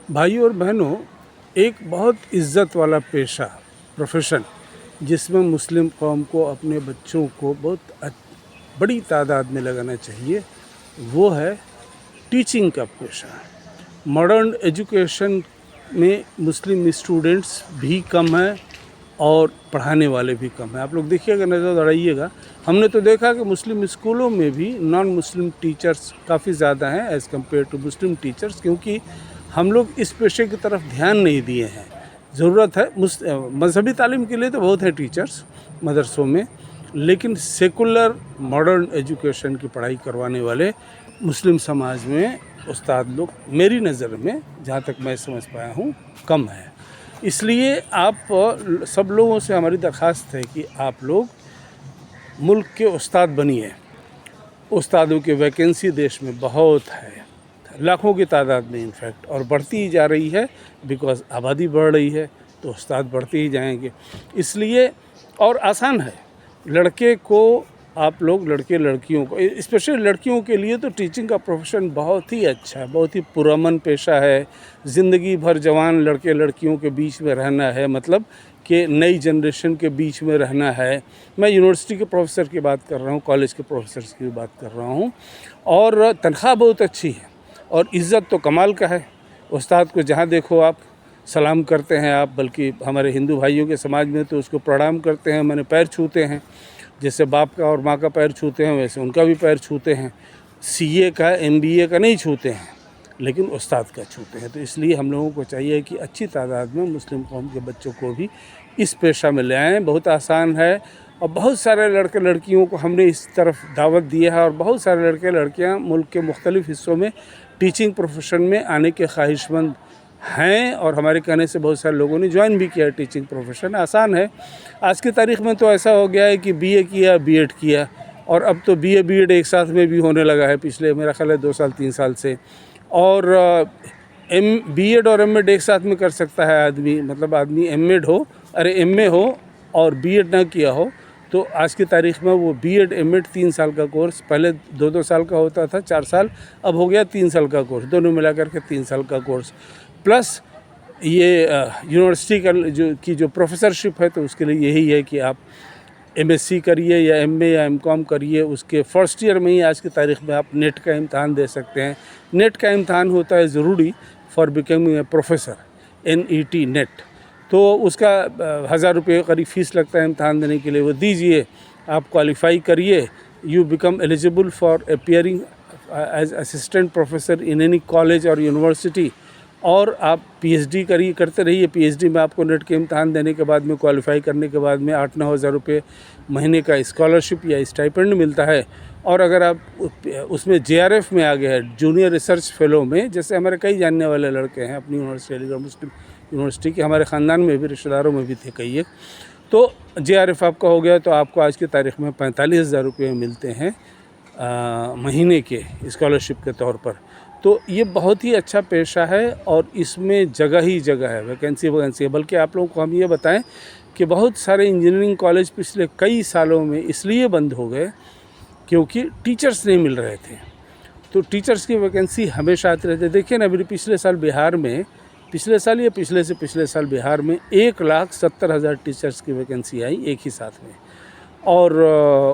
भाइयों और बहनों, एक बहुत इज़्ज़त वाला पेशा, प्रोफेशन, जिसमें मुस्लिम कौम को अपने बच्चों को बहुत बड़ी तादाद में लगाना चाहिए, वो है टीचिंग का पेशा। मॉडर्न एजुकेशन में मुस्लिम स्टूडेंट्स भी कम हैं और पढ़ाने वाले भी कम हैं। आप लोग देखिएगा, नज़र दौड़ाइएगा, हमने तो देखा कि मुस्लिम स्कूलों में भी नॉन मुस्लिम टीचर्स काफ़ी ज़्यादा हैं as compare to Muslim teachers, क्योंकि हम लोग इस पेशे की तरफ ध्यान नहीं दिए हैं। ज़रूरत है मजहबी तालीम के लिए तो बहुत है टीचर्स मदरसों में, लेकिन सेकुलर मॉडर्न एजुकेशन की पढ़ाई करवाने वाले मुस्लिम समाज में उस्ताद लोग मेरी नज़र में, जहाँ तक मैं समझ पाया हूँ, कम है। इसलिए आप सब लोगों से हमारी दरख्वास्त है कि आप लोग मुल्क के उस्ताद बनिए। उस्तादों की वैकेंसी देश में बहुत है, लाखों की तादाद में इनफैक्ट, और बढ़ती ही जा रही है, बिकॉज़ आबादी बढ़ रही है तो उस्ताद बढ़ते ही जाएंगे। इसलिए और आसान है, लड़के को आप लोग, लड़के लड़कियों को, स्पेशली लड़कियों के लिए तो टीचिंग का प्रोफेशन बहुत ही अच्छा है, बहुत ही पुरअमन पेशा है। ज़िंदगी भर जवान लड़के लड़कियों के बीच में रहना है, मतलब कि नई जनरेशन के बीच में रहना है। मैं यूनिवर्सिटी के प्रोफेसर की बात कर रहा हूँ, कॉलेज के प्रोफेसर्स की बात कर रहा हूँ, और तनख्वाह बहुत अच्छी है और इज़्ज़त तो कमाल का है। उस्ताद को जहाँ देखो आप सलाम करते हैं आप, बल्कि हमारे हिंदू भाइयों के समाज में तो उसको प्रणाम करते हैं, माने पैर छूते हैं। जैसे बाप का और माँ का पैर छूते हैं, वैसे उनका भी पैर छूते हैं। सीए का, एमबीए का नहीं छूते हैं, लेकिन उस्ताद का छूते हैं। तो इसलिए हम लोगों को चाहिए कि अच्छी तादाद में मुस्लिम कौम के बच्चों को भी इस पेशा में ले आएँ। बहुत आसान है और बहुत सारे लड़के लड़कियों को हमने इस तरफ दावत दी है, और बहुत सारे लड़के लड़कियाँ मुल्क के मुख्तलिफ़ हिस्सों में टीचिंग प्रोफेशन में आने के ख्वाहिशमंद हैं, और हमारे कहने से बहुत सारे लोगों ने ज्वाइन भी किया। टीचिंग प्रोफेशन आसान है। आज की तारीख़ में तो ऐसा हो गया है कि बीए किया, बीएड किया, और अब तो बीए बीएड एक साथ में भी होने लगा है पिछले मेरा ख्याल है 2 साल 3 साल से। और बीएड और एमएड एक साथ में कर सकता है आदमी, मतलब आदमी एमएड हो, एमए हो और बीएड ना किया हो, तो आज की तारीख़ में वो बीएड एमएड 3 साल का कोर्स, पहले 2-2 साल का होता था, 4 साल, अब हो गया 3 साल का कोर्स, दोनों मिलाकर के 3 साल का कोर्स। प्लस ये यूनिवर्सिटी का जो प्रोफेसरशिप है, तो उसके लिए यही है कि आप एमएससी करिए या एमए या एमकॉम करिए। उसके फर्स्ट ईयर में ही आज की तारीख़ में आप नेट का इम्तहान दे सकते हैं। नेट का इम्तहान होता है ज़रूरी for becoming a professor, NET net. तो उसका 1000 रुपये करीब फ़ीस लगता है इम्तहान देने के लिए। वो दीजिए, आप क्वालिफ़ाई करिए, you become eligible for appearing as assistant professor in any college और यूनिवर्सिटी, और आप पीएचडी करते रहिए। पीएचडी में आपको नेट के इम्तहान देने के बाद में, क्वालिफ़ाई करने के बाद में 8-9 हज़ार रुपये महीने का स्कॉलरशिप या स्टाइपेंड मिलता है। और अगर आप उसमें JRF में आ गए हैं, जूनियर रिसर्च फेलो में, जैसे हमारे कई जानने वाले लड़के हैं अपनी यूनिवर्सिटी, अलीगढ़ मुस्लिम यूनिवर्सिटी के, हमारे ख़ानदान में भी, रिश्तेदारों में भी थे कई एक, तो JRF आपका हो गया तो आपको आज की तारीख़ में 45,000 रुपये मिलते हैं महीने के स्कॉलरशिप के तौर पर। तो ये बहुत ही अच्छा पेशा है और इसमें जगह ही जगह है, वैकेंसी है। बल्कि आप लोगों को हम ये बताएं कि बहुत सारे इंजीनियरिंग कॉलेज पिछले कई सालों में इसलिए बंद हो गए क्योंकि टीचर्स नहीं मिल रहे थे। तो टीचर्स की वैकेंसी हमेशा आती रहती है। देखिए ना, अभी पिछले साल बिहार में, पिछले साल या पिछले से पिछले साल बिहार में 1,70,000 टीचर्स की वैकेंसी आई एक ही साथ में। और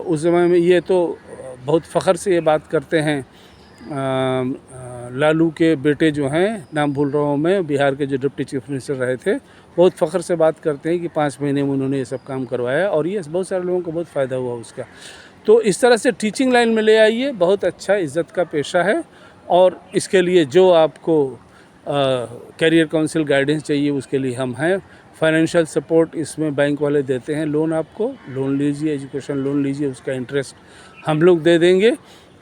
उस समय में ये तो बहुत फ़ख्र से ये बात करते हैं, लालू के बेटे जो हैं, नाम भूल रहा हूँ मैं, बिहार के जो डिप्टी चीफ मिनिस्टर रहे थे, बहुत फ़ख्र से बात करते हैं कि 5 महीने में उन्होंने ये सब काम करवाया, और ये बहुत सारे लोगों को बहुत फ़ायदा हुआ उसका। तो इस तरह से टीचिंग लाइन में ले आइए, बहुत अच्छा इज़्ज़त का पेशा है। और इसके लिए जो आपको कैरियर काउंसिल गाइडेंस चाहिए, उसके लिए हम हैं। फाइनेंशियल सपोर्ट इसमें बैंक वाले देते हैं, लोन आपको, लोन लीजिए, एजुकेशन लोन लीजिए, उसका इंटरेस्ट हम लोग दे देंगे।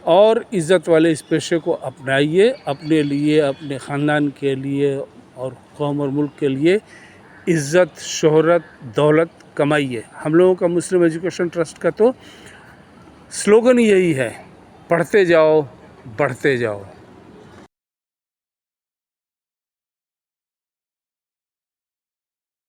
और इज़्ज़त वाले इस पेशे को अपनाइए, अपने लिए, अपने ख़ानदान के लिए और कौम और मुल्क के लिए इज़्ज़त, शोहरत, दौलत कमाइए। हम लोगों का मुस्लिम एजुकेशन ट्रस्ट का तो स्लोगन यही है, पढ़ते जाओ, बढ़ते जाओ।